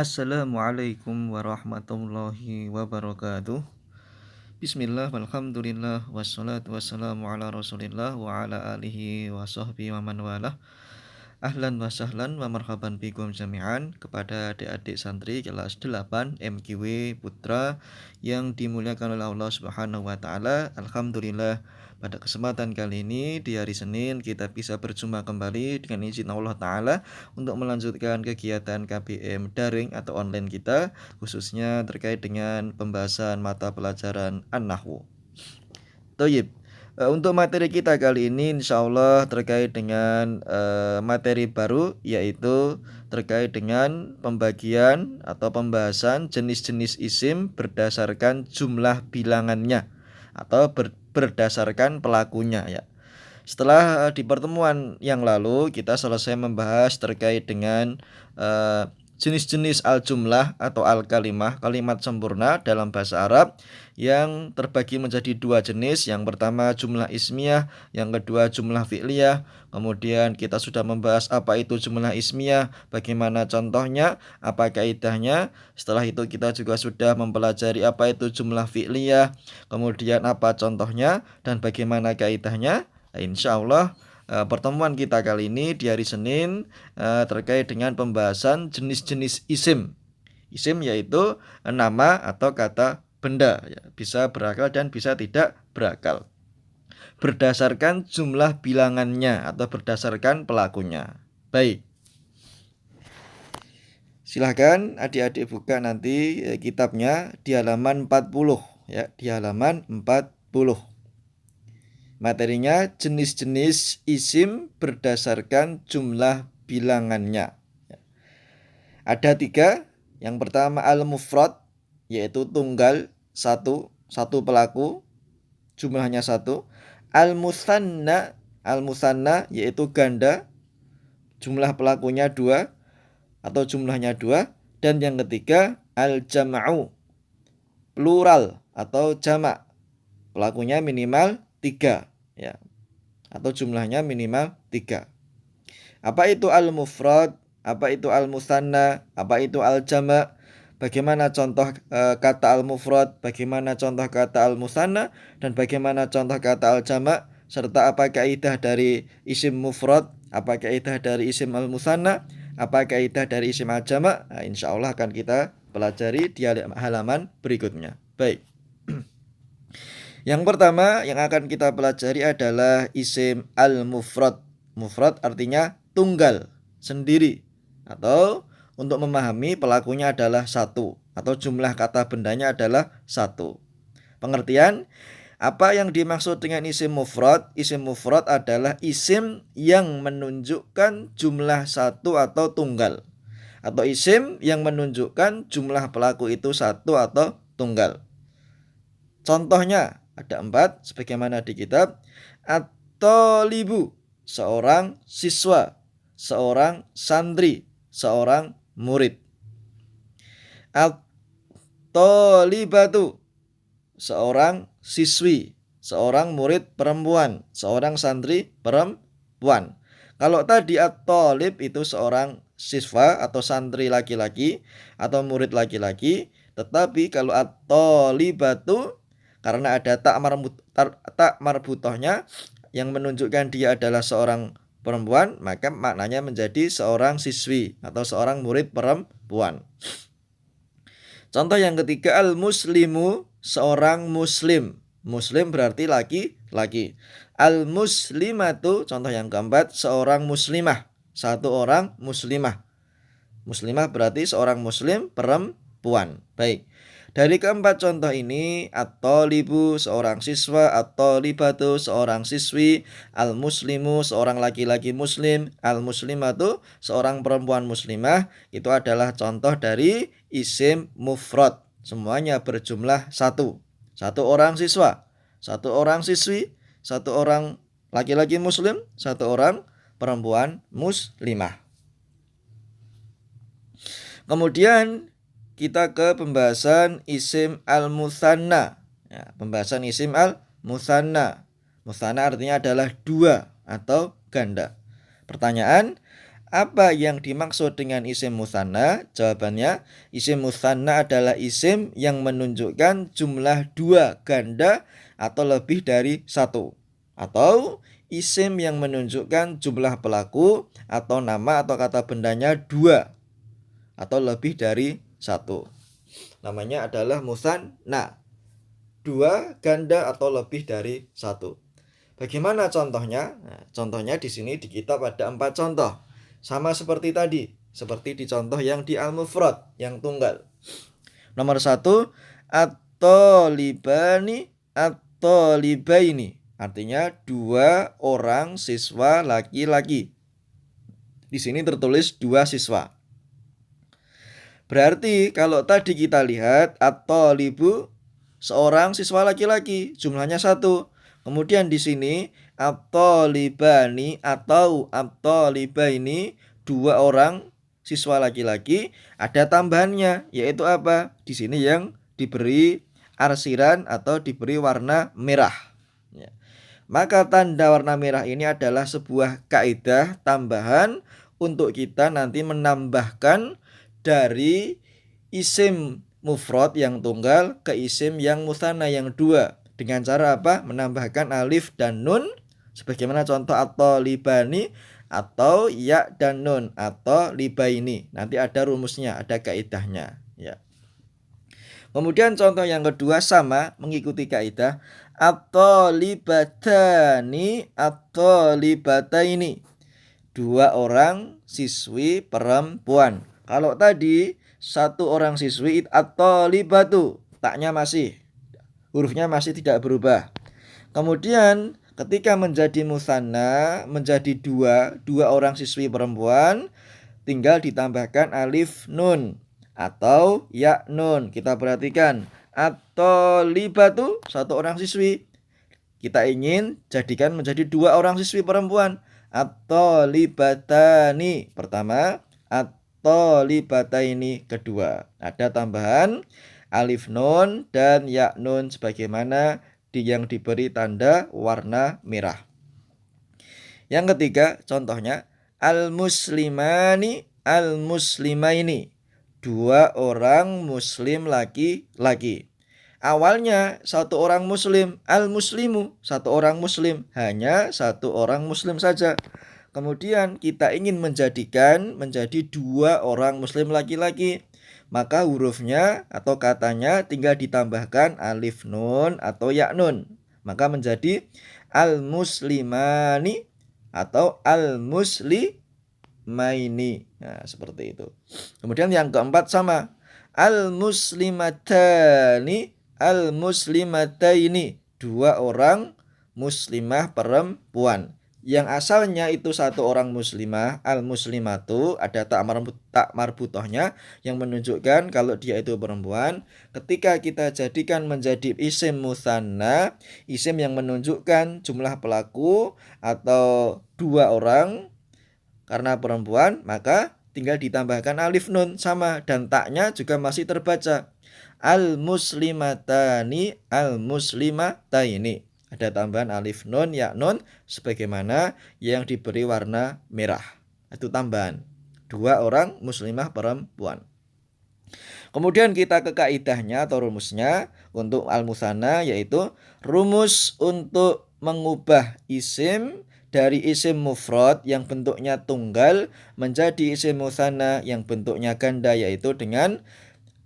Assalamualaikum warahmatullahi wabarakatuh. Bismillah, walhamdulillah, wassalatu wassalamu ala rasulillah wa ala alihi wa sahbihi wa man walah. Ahlan wa sahlan wa marhaban bikum jami'an kepada adik-adik santri kelas 8 MQW Putra yang dimuliakan oleh Allah Subhanahu wa taala. Alhamdulillah, pada kesempatan kali ini di hari Senin kita bisa berjumpa kembali dengan izin Allah taala untuk melanjutkan kegiatan KBM daring atau online kita, khususnya terkait dengan pembahasan mata pelajaran An-Nahwu. Toyib. Untuk materi kita kali ini insya Allah terkait dengan materi baru, yaitu terkait dengan pembagian atau pembahasan jenis-jenis isim berdasarkan jumlah bilangannya atau berdasarkan pelakunya ya. Setelah di pertemuan yang lalu kita selesai membahas terkait dengan jenis-jenis al-jumlah atau al-kalimah, kalimat sempurna dalam bahasa Arab yang terbagi menjadi dua jenis. Yang pertama jumlah ismiyah, yang kedua jumlah fi'liyah. Kemudian kita sudah membahas apa itu jumlah ismiyah, bagaimana contohnya, apa kaidahnya. Setelah itu kita juga sudah mempelajari apa itu jumlah fi'liyah, kemudian apa contohnya dan bagaimana kaidahnya. Insya Allah pertemuan kita kali ini di hari Senin terkait dengan pembahasan jenis-jenis isim. Isim yaitu nama atau kata benda ya, bisa berakal dan bisa tidak berakal berdasarkan jumlah bilangannya atau berdasarkan pelakunya. Baik, silahkan adik-adik buka nanti kitabnya di halaman 40 ya, di halaman 40. Materinya jenis-jenis isim berdasarkan jumlah bilangannya. Ada 3. Yang pertama al-mufrad, yaitu tunggal, satu pelaku, jumlahnya 1. Al-musanna, yaitu ganda, jumlah pelakunya 2 atau jumlahnya 2. Dan yang ketiga al-jam'u, plural atau jamak, pelakunya minimal 3 ya, atau jumlahnya minimal 3. Apa itu al-mufrad? Apa itu al-musanna? Apa itu al-jama'? Bagaimana contoh kata al-mufrad? Bagaimana contoh kata al-musanna? Dan bagaimana contoh kata al-jama'? Serta apa kaidah dari isim mufrad? Apa kaidah dari isim al-musanna? Apa kaidah dari isim al-jama'? Nah, insya Allah akan kita pelajari di halaman berikutnya. Baik. Yang pertama yang akan kita pelajari adalah isim al-mufrad. Mufrad artinya tunggal, sendiri. Atau untuk memahami pelakunya adalah 1 atau jumlah kata bendanya adalah 1. Pengertian, apa yang dimaksud dengan isim mufrad? Isim mufrad adalah isim yang menunjukkan jumlah 1 atau tunggal, atau isim yang menunjukkan jumlah pelaku itu 1 atau tunggal. Contohnya ada 4 sebagaimana di kitab. At-thalibu, seorang siswa, seorang santri, seorang murid. At-thalibatu, seorang siswi, seorang murid perempuan, seorang santri perempuan. Kalau tadi at-thalib itu seorang siswa atau santri laki-laki atau murid laki-laki, tetapi kalau at-thalibatu karena ada tak marbutohnya yang menunjukkan dia adalah seorang perempuan, maka maknanya menjadi seorang siswi atau seorang murid perempuan. Contoh yang ketiga al-muslimu, seorang muslim. Muslim berarti laki-laki. Al-muslimatu, contoh yang keempat, seorang muslimah, satu orang muslimah. Muslimah berarti seorang muslim perempuan. Baik. Dari keempat contoh ini, at-thalibu seorang siswa, at-thalibatu seorang siswi, al-muslimu seorang laki-laki muslim, al-muslimatu seorang perempuan muslimah, itu adalah contoh dari isim mufrad. Semuanya berjumlah 1. 1 orang siswa, 1 orang siswi, 1 orang laki-laki muslim, 1 orang perempuan muslimah. Kemudian kita ke pembahasan isim al-musanna ya, pembahasan isim al-musanna. Musanna artinya adalah 2 atau ganda. Pertanyaan, Apa yang dimaksud dengan isim musanna? Jawabannya, isim musanna adalah isim yang menunjukkan jumlah dua ganda atau lebih dari satu. Atau isim yang menunjukkan jumlah pelaku atau nama atau kata bendanya dua atau lebih dari satu. Namanya adalah musanna. Dua ganda atau lebih dari satu. Bagaimana contohnya? Nah, contohnya di sini di kitab ada 4 contoh. Sama seperti tadi, seperti di contoh yang di al-mufrad, yang tunggal. Nomor 1, at-tolibani at-tolibaini. Artinya 2 orang siswa laki-laki. Di sini tertulis 2 siswa. Berarti kalau tadi kita lihat at-tolibu seorang siswa laki-laki, jumlahnya 1. Kemudian di sini at-tolibani atau at-tolibaini 2 orang siswa laki-laki, ada tambahannya yaitu apa? Di sini yang diberi arsiran atau diberi warna merah. Ya. Maka tanda warna merah ini adalah sebuah kaidah tambahan untuk kita nanti menambahkan dari isim mufrad yang tunggal ke isim yang musanna yang dua. Dengan cara apa? Menambahkan alif dan nun sebagaimana contoh at-tolibani atau ya dan nun atau libaini. Nanti ada rumusnya, ada kaidahnya, ya. Kemudian contoh yang kedua sama mengikuti kaidah at-tolibatani at-tolibataini. 2 orang siswi perempuan. Kalau tadi 1 orang siswi at-tolibatu, taknya masih, hurufnya masih tidak berubah. Kemudian ketika menjadi musanna, menjadi 2 orang siswi perempuan, tinggal ditambahkan alif nun atau ya nun. Kita perhatikan at-tolibatu 1 orang siswi, kita ingin jadikan menjadi 2 orang siswi perempuan. At-tolibatani pertama, at-tolibataini kedua. Ada tambahan alif nun dan ya nun sebagaimana yang diberi tanda warna merah. Yang ketiga contohnya al-muslimani al-muslimaini. 2 orang muslim laki-laki. Awalnya 1 orang muslim, al-muslimu, 1 orang muslim, hanya 1 orang muslim saja. Kemudian kita ingin menjadikan menjadi 2 orang muslim laki-laki, maka hurufnya atau katanya tinggal ditambahkan alif nun atau ya nun, maka menjadi al-muslimani atau al-muslimaini. Nah, seperti itu. Kemudian yang keempat sama, al-muslimatani al-muslimataini. 2 orang muslimah perempuan. Yang asalnya itu 1 orang muslimah, al-muslimatu, ada tak marbutohnya yang menunjukkan kalau dia itu perempuan. Ketika kita jadikan menjadi isim musanna, isim yang menunjukkan jumlah pelaku atau 2 orang karena perempuan, maka tinggal ditambahkan alif nun sama, dan taknya juga masih terbaca al-muslimatani al-muslimataini. Ada tambahan alif nun ya nun sebagaimana yang diberi warna merah. Itu tambahan 2 orang muslimah perempuan. Kemudian kita ke kaidahnya atau rumusnya untuk al-musanna, yaitu rumus untuk mengubah isim dari isim mufrad yang bentuknya tunggal menjadi isim musanna yang bentuknya ganda, yaitu dengan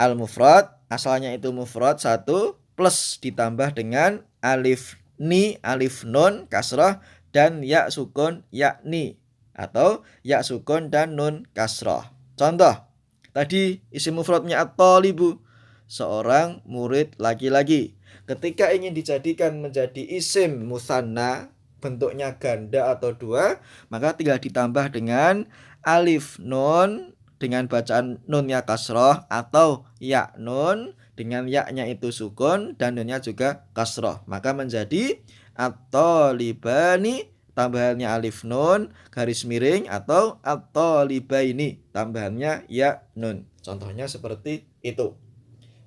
al-mufrad, asalnya itu mufrad 1 plus ditambah dengan alif ni, alif nun kasrah dan ya sukun yakni atau ya sukun dan nun kasrah. Contoh tadi isim mufradnya at-talibu, seorang murid laki-laki. Ketika ingin dijadikan menjadi isim musanna bentuknya ganda atau 2, maka tinggal ditambah dengan alif nun dengan bacaan nunnya kasroh atau ya nun dengan ya-nya itu sukun dan nunnya juga kasroh, maka menjadi at-talibani tambahannya alif nun garis miring atau at-talibaini tambahannya ya nun. Contohnya seperti itu.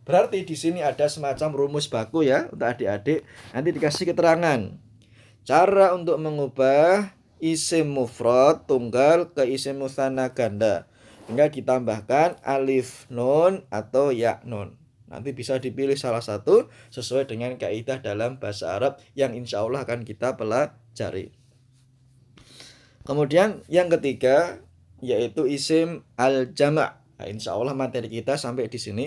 Berarti di sini ada semacam rumus baku ya untuk adik-adik. Nanti dikasih keterangan cara untuk mengubah isim mufrad tunggal ke isim musanna ganda. Tinggal ditambahkan alif nun atau ya nun. Nanti bisa dipilih salah satu sesuai dengan kaidah dalam bahasa Arab yang insya Allah akan kita pelajari. Kemudian yang ketiga yaitu isim al-jama'. Nah, insya Allah materi kita sampai di sini.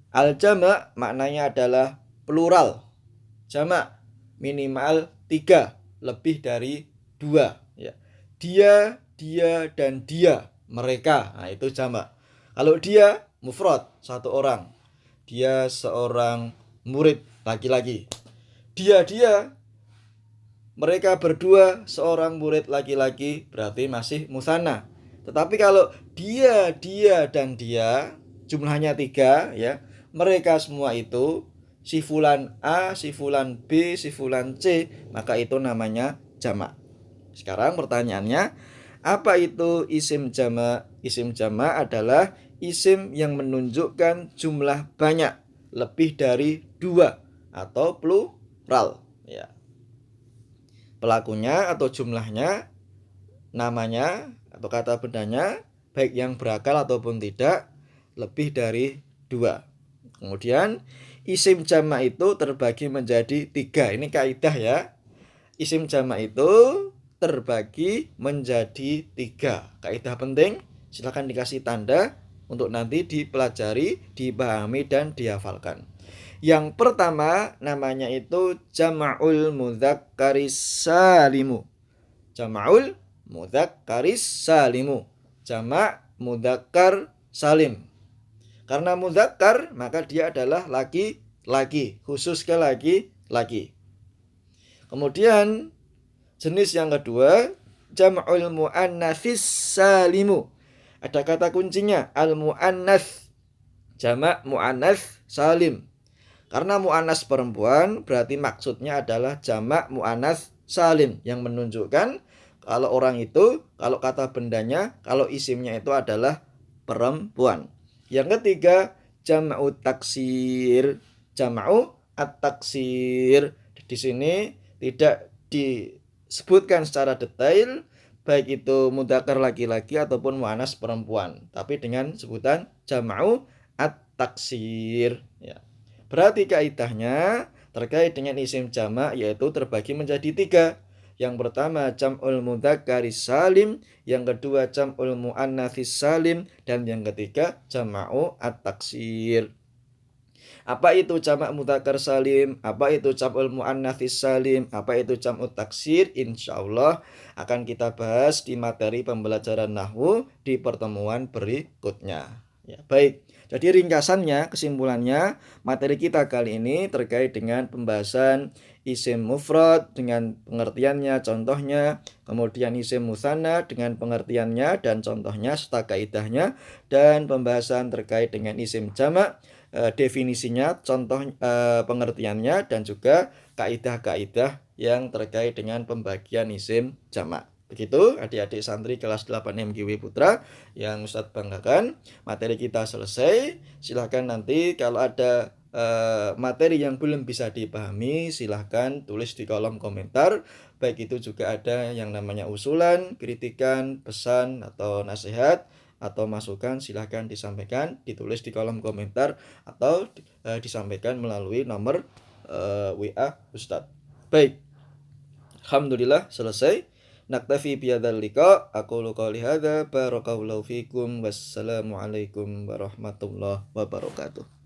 Al-jama' maknanya adalah plural. Jama' minimal 3, lebih dari 2 ya. Dia, dan dia, mereka. Nah, itu jama'. Kalau dia mufrad, satu orang. Dia seorang murid laki-laki. Dia, mereka berdua seorang murid laki-laki, berarti masih musanna. Tetapi kalau dia, dan dia jumlahnya 3 ya. Mereka semua itu si fulan A, si fulan B, si fulan C, maka itu namanya jamak. Sekarang pertanyaannya, apa itu isim jamak? Isim jamak adalah isim yang menunjukkan jumlah banyak, lebih dari 2 atau plural ya. Pelakunya atau jumlahnya, namanya atau kata bendanya, baik yang berakal ataupun tidak, lebih dari 2. Kemudian isim jamak itu terbagi menjadi 3. Ini kaidah ya. Isim jamak itu terbagi menjadi 3. Kaidah penting, silakan dikasih tanda untuk nanti dipelajari, dipahami dan dihafalkan. Yang pertama namanya itu jama'ul mudzakkaris salimu. Jama'ul mudzakkaris salimu. Jamak mudzakkar salim. Karena mudzakkar maka dia adalah laki-laki, khusus ke laki-laki. Kemudian jenis yang kedua jam'ul muannatsis salimu. Ada kata kuncinya al-muannats, jamak muannats salim. Karena muannats perempuan berarti maksudnya adalah jamak muannats salim yang menunjukkan kalau orang itu, kalau kata bendanya, kalau isimnya itu adalah perempuan. Yang ketiga, jam'u taksir. Jam'u at-taksir. Di sini tidak disebutkan secara detail baik itu mudzakkar laki-laki ataupun muannats perempuan, tapi dengan sebutan jam'u at-taksir ya. Berarti kaidahnya terkait dengan isim jamak yaitu terbagi menjadi 3. Yang pertama jam'ul mudzakkaris salim, yang kedua jam'ul muannatsis salim, dan yang ketiga jam'u at-taksir. Apa itu jamak mudzakkar salim? Apa itu jam'ul muannatsis salim? Apa itu jam'ut taksir? Insyaallah akan kita bahas di materi pembelajaran nahwu di pertemuan berikutnya. Ya, baik. Jadi ringkasannya, kesimpulannya, materi kita kali ini terkait dengan pembahasan isim mufrad dengan pengertiannya, contohnya, kemudian isim musanna dengan pengertiannya dan contohnya serta kaidahnya, dan pembahasan terkait dengan isim jamak, definisinya, contoh pengertiannya, dan juga kaidah-kaidah yang terkait dengan pembagian isim jamak. Begitu adik-adik santri kelas 8 MGW Putra yang Ustadz banggakan. Materi kita selesai. Silahkan nanti kalau ada materi yang belum bisa dipahami, silahkan tulis di kolom komentar. Baik itu juga ada yang namanya usulan, kritikan, pesan atau nasihat atau masukan, silahkan disampaikan, ditulis di kolom komentar atau disampaikan melalui nomor WA Ustadz. Baik, alhamdulillah selesai. Naktafi bihadzal liqa. Aqulu qouli hadza barakallahu fikum. Wassalamualaikum warahmatullahi wabarakatuh.